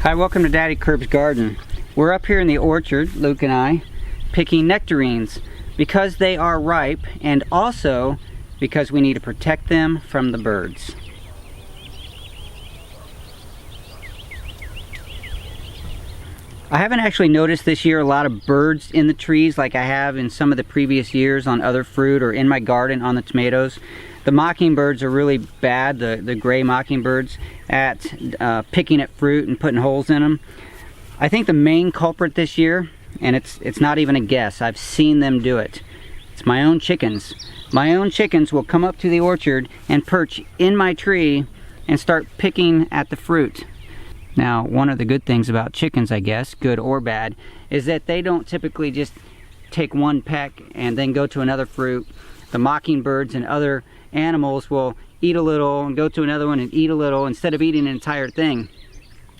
Hi, welcome to Daddykirbs Garden. We're up here in the orchard, Luke and I, picking nectarines because they are ripe and also because we need to protect them from the birds. I haven't actually noticed this year a lot of birds in the trees like I have in some of the previous years on other fruit or in my garden on the tomatoes. The mockingbirds are really bad, the gray mockingbirds, at picking at fruit and putting holes in them. I think the main culprit this year, and it's not even a guess, I've seen them do it, it's my own chickens. My own chickens will come up to the orchard and perch in my tree and start picking at the fruit. Now, one of the good things about chickens, I guess, good or bad, is that they don't typically just take one peck and then go to another fruit. The mockingbirds and other animals will eat a little and go to another one and eat a little instead of eating an entire thing.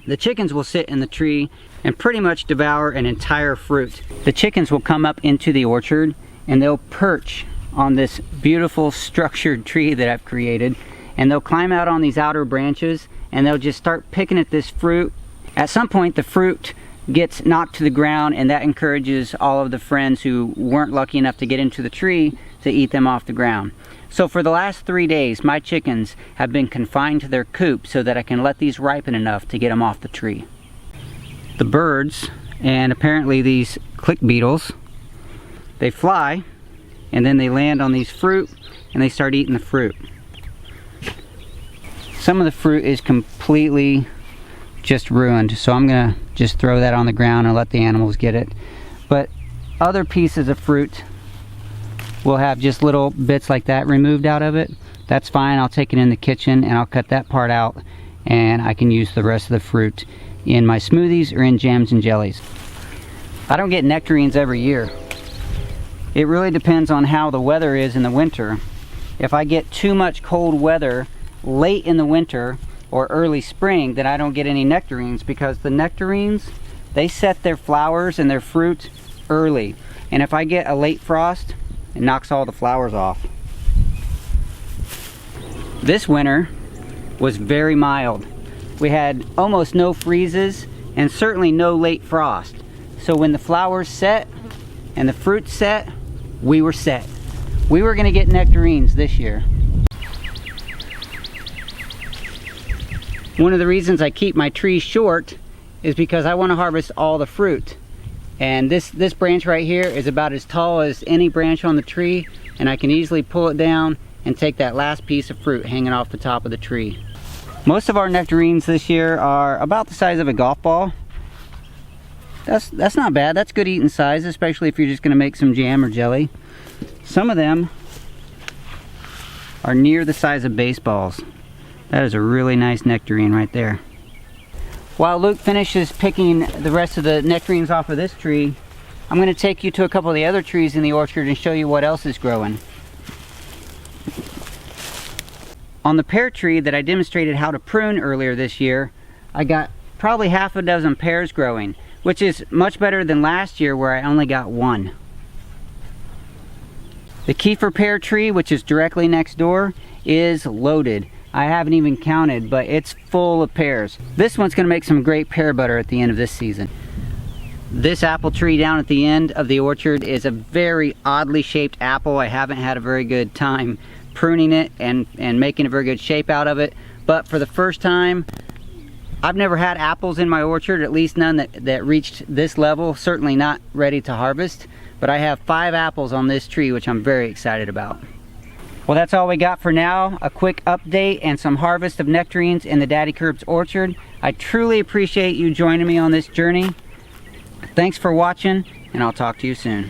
The chickens will sit in the tree and pretty much devour an entire fruit. The chickens will come up into the orchard and they'll perch on this beautiful structured tree that I've created, and they'll climb out on these outer branches and they'll just start picking at this fruit. At some point the fruit gets knocked to the ground, and that encourages all of the friends who weren't lucky enough to get into the tree to eat them off the ground. So for the last 3 days, my chickens have been confined to their coop so that I can let these ripen enough to get them off the tree. The birds, and apparently these click beetles, they fly and then they land on these fruit and they start eating the fruit. Some of the fruit is completely just ruined, so I'm gonna just throw that on the ground and let the animals get it. But other pieces of fruit will have just little bits like that removed out of it. That's fine, I'll take it in the kitchen and I'll cut that part out, and I can use the rest of the fruit in my smoothies or in jams and jellies. I don't get nectarines every year. It really depends on how the weather is in the winter. If I get too much cold weather late in the winter or early spring, then I don't get any nectarines, because the nectarines, they set their flowers and their fruit early. And if I get a late frost, it knocks all the flowers off. This winter was very mild. We had almost no freezes and certainly no late frost. So when the flowers set and the fruit set, we were set. We were gonna get nectarines this year. One of the reasons I keep my trees short is because I want to harvest all the fruit. And this branch right here is about as tall as any branch on the tree, and I can easily pull it down and take that last piece of fruit hanging off the top of the tree. Most of our nectarines this year are about the size of a golf ball. That's not bad. That's good eating size, especially if you're just going to make some jam or jelly. Some of them are near the size of baseballs. That is a really nice nectarine right there. While Luke finishes picking the rest of the nectarines off of this tree, I'm going to take you to a couple of the other trees in the orchard and show you what else is growing. On the pear tree that I demonstrated how to prune earlier this year, I got probably half a dozen pears growing, which is much better than last year where I only got one. The Kiefer pear tree, which is directly next door, is loaded. I haven't even counted, but it's full of pears. This one's gonna make some great pear butter at the end of this season. This apple tree down at the end of the orchard is a very oddly shaped apple. I haven't had a very good time pruning it and making a very good shape out of it. But for the first time, I've never had apples in my orchard, at least none that reached this level, certainly not ready to harvest. But I have 5 apples on this tree, which I'm very excited about. Well, that's all we got for now. A quick update and some harvest of nectarines in the Daddykirbs Orchard. I truly appreciate you joining me on this journey. Thanks for watching, and I'll talk to you soon.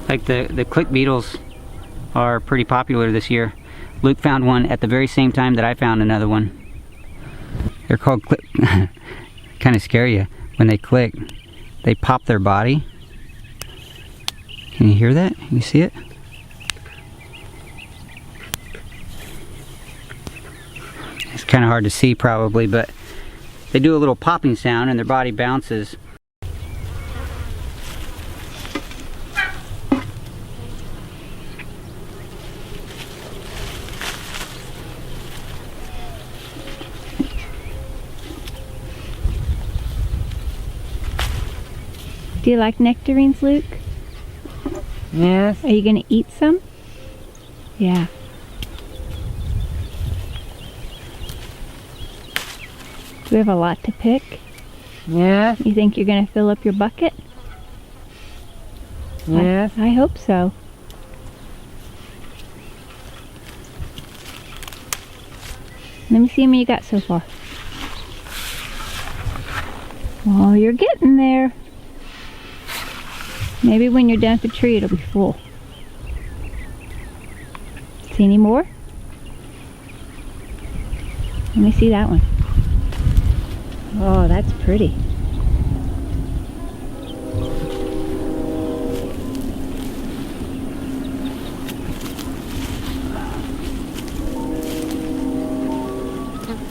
Like the click beetles are pretty popular this year. Luke found one at the very same time that I found another one. They're called click. Kind of scare you when they click. They pop their body. Can you hear that? Can you see it? It's kind of hard to see probably, but they do a little popping sound and their body bounces. Do you like nectarines, Luke? Yes. Are you going to eat some? Yeah. Do we have a lot to pick? Yes. You think you're going to fill up your bucket? Yes. I hope so. Let me see how many you got so far. Oh, you're getting there. Maybe when you're done with the tree, it'll be full. See any more? Let me see that one. Oh, that's pretty.